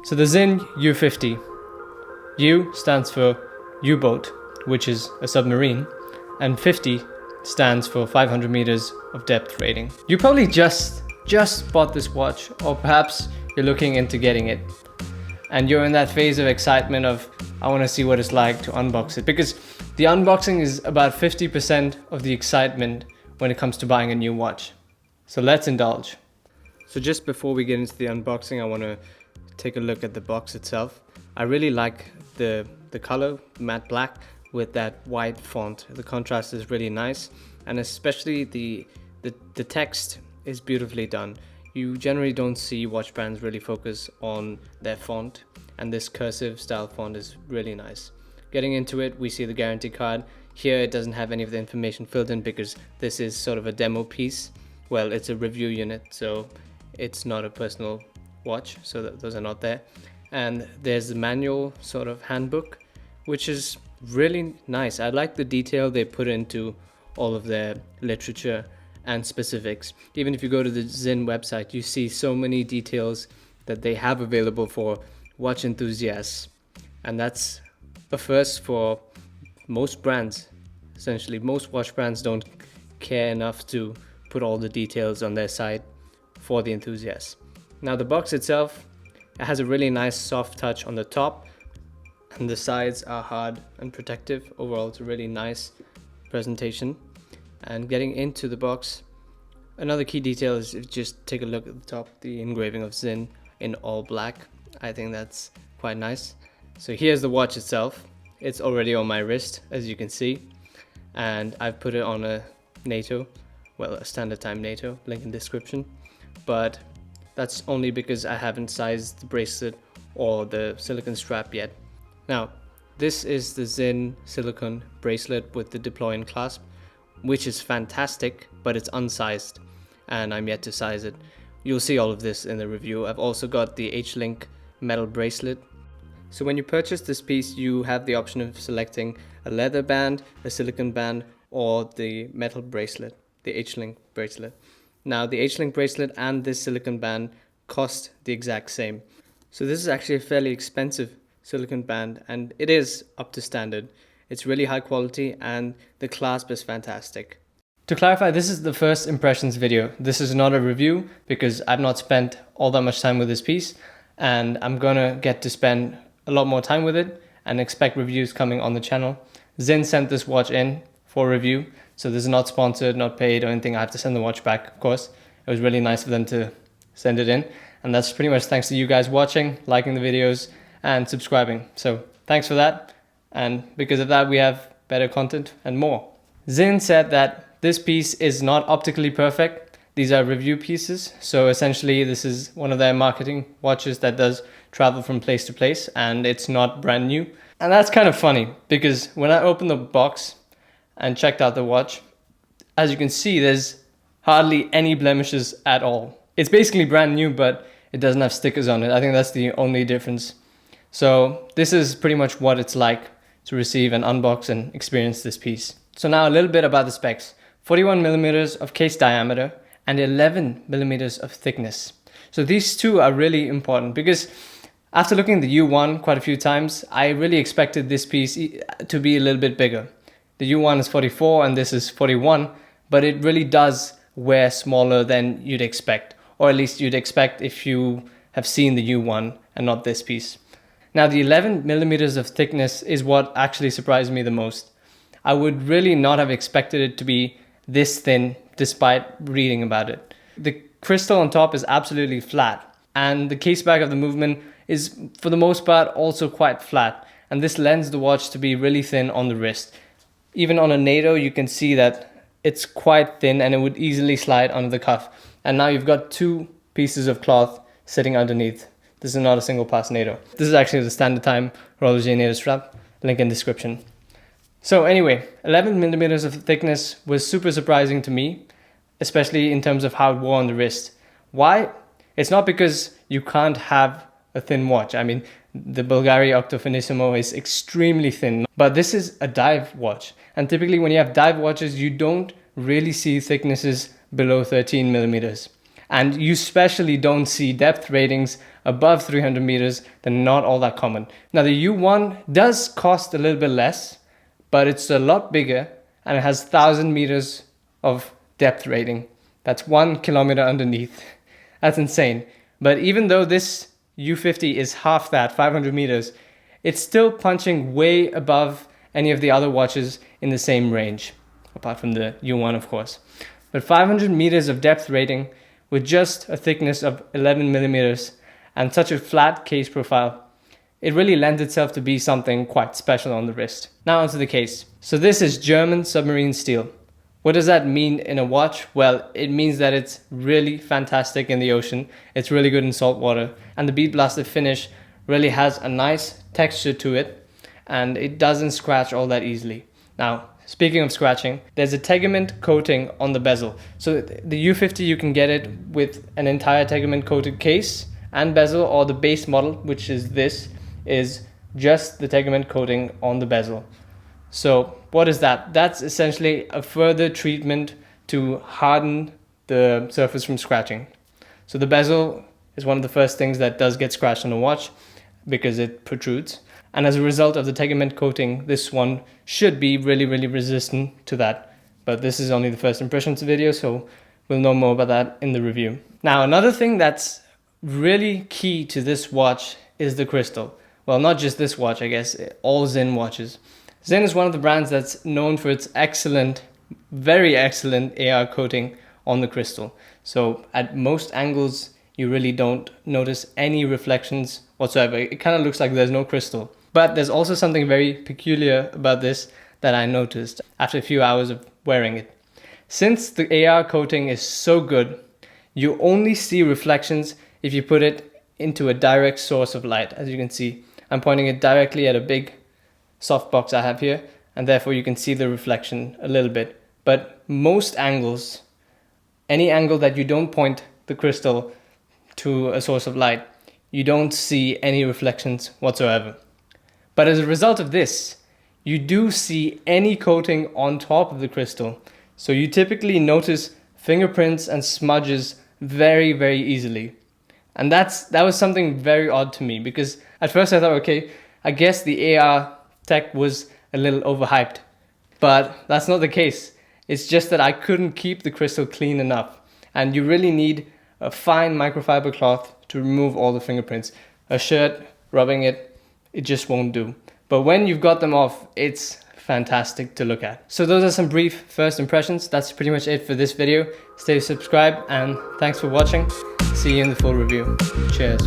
So the Sinn U50. U stands for U-boat, which is a submarine, and 50 stands for 500 meters of depth rating. You probably just bought this watch, or perhaps you're looking into getting it, and you're in that phase of excitement of, I want to see what it's like to unbox it, because the unboxing is about 50% of the excitement when it comes to buying a new watch. So let's indulge. So just before we get into the unboxing, I want to take a look at the box itself. I really like the color, matte black with that white font. The contrast is really nice, and especially the text is beautifully done. You generally don't see watch brands really focus on their font, and this cursive style font is really nice. Getting into it, we see the guarantee card. Here it doesn't have any of the information filled in because this is sort of a demo piece. Well, it's a review unit, so it's not a personal watch, so those are not there. And there's the manual sort of handbook, which is really nice. I like the detail they put into all of their literature and specifics. Even if you go to the Sinn website, you see so many details that they have available for watch enthusiasts, and that's a first for most brands. Essentially, most watch brands don't care enough to put all the details on their site for the enthusiasts. Now the box itself, it has a really nice soft touch on the top, and the sides are hard and protective. Overall, it's a really nice presentation. And getting into the box, another key detail is if you just take a look at the top, the engraving of Sinn in all black. I think that's quite nice. So here's the watch itself. It's already on my wrist, as you can see, and I've put it on a NATO, well, a standard time NATO, link in description, but that's only because I haven't sized the bracelet or the silicone strap yet. Now, this is the Sinn silicone bracelet with the deploy-in clasp, which is fantastic, but it's unsized, and I'm yet to size it. You'll see all of this in the review. I've also got the H-Link metal bracelet. So when you purchase this piece, you have the option of selecting a leather band, a silicone band, or the metal bracelet, the H-Link bracelet. Now the H-Link bracelet and this silicone band cost the exact same. So this is actually a fairly expensive silicone band, and it is up to standard. It's really high quality and the clasp is fantastic. To clarify, this is the first impressions video. This is not a review because I've not spent all that much time with this piece, and I'm gonna get to spend a lot more time with it and expect reviews coming on the channel. Sinn sent this watch in for review, so this is not sponsored, not paid or anything. I have to send the watch back, of course. It was really nice of them to send it in, and that's pretty much thanks to you guys watching, liking the videos and subscribing. So thanks for that, and because of that we have better content and more. Sinn said that this piece is not optically perfect. These are review pieces, so essentially this is one of their marketing watches that does travel from place to place, and it's not brand new. And that's kind of funny because when I opened the box and checked out the watch, as you can see, there's hardly any blemishes at all. It's basically brand new, but it doesn't have stickers on it. I think that's the only difference. So this is pretty much what it's like to receive and unbox and experience this piece. So now a little bit about the specs. 41 millimeters of case diameter and 11 millimeters of thickness. So these two are really important because after looking at the U1 quite a few times, I really expected this piece to be a little bit bigger. The U1 is 44 and this is 41, but it really does wear smaller than you'd expect, or at least you'd expect if you have seen the U1 and not this piece. Now the 11 millimeters of thickness is what actually surprised me the most. I would really not have expected it to be this thin despite reading about it. The crystal on top is absolutely flat, and the case back of the movement is for the most part also quite flat, and this lends the watch to be really thin on the wrist. Even on a NATO you can see that it's quite thin and it would easily slide under the cuff. And now you've got two pieces of cloth sitting underneath. This is not a single pass NATO. This is actually the standard time horology NATO strap, link in description. So anyway, 11 millimeters of thickness was super surprising to me, especially in terms of how it wore on the wrist. Why? It's not because you can't have a thin watch. I mean, the Bulgari Octo Finissimo is extremely thin, but this is a dive watch. And typically when you have dive watches, you don't really see thicknesses below 13 millimeters. And you especially don't see depth ratings above 300 meters, they're not all that common. Now the U1 does cost a little bit less, but it's a lot bigger and it has 1,000 meters of depth rating. That's 1 kilometer underneath. That's insane. But even though this U50 is half that, 500 meters, it's still punching way above any of the other watches in the same range, apart from the U1 of course. But 500 meters of depth rating with just a thickness of 11 millimeters and such a flat case profile, it really lends itself to be something quite special on the wrist. Now onto the case. So this is German submarine steel. What does that mean in a watch? Well, it means that it's really fantastic in the ocean. It's really good in salt water, and the bead blaster finish really has a nice texture to it, and it doesn't scratch all that easily. Now, speaking of scratching, there's a Tegiment coating on the bezel. So the U50, you can get it with an entire Tegiment coated case and bezel, or the base model, which is this, is just the Tegiment coating on the bezel. So what is that? That's essentially a further treatment to harden the surface from scratching. So the bezel is one of the first things that does get scratched on a watch because it protrudes. And as a result of the Tegiment coating, this one should be really resistant to that. But this is only the first impressions video, so we'll know more about that in the review. Now, another thing that's really key to this watch is the crystal. Well, not just this watch, I guess, all Sinn watches. Sinn is one of the brands that's known for its excellent, very excellent AR coating on the crystal. So at most angles, you really don't notice any reflections whatsoever. It kind of looks like there's no crystal. But there's also something very peculiar about this that I noticed after a few hours of wearing it. Since the AR coating is so good, you only see reflections if you put it into a direct source of light. As you can see, I'm pointing it directly at a big softbox I have here, and therefore you can see the reflection a little bit. But most angles, any angle that you don't point the crystal to a source of light, you don't see any reflections whatsoever. But as a result of this, you do see any coating on top of the crystal. So you typically notice fingerprints and smudges very easily. And that was something very odd to me, because at first I thought, okay, I guess the AR tech was a little overhyped. But that's not the case. It's just that I couldn't keep the crystal clean enough. And you really need a fine microfiber cloth to remove all the fingerprints. A shirt, rubbing it, it just won't do. But when you've got them off, it's fantastic to look at. So those are some brief first impressions. That's pretty much it for this video. Stay subscribed and thanks for watching. See you in the full review. Cheers.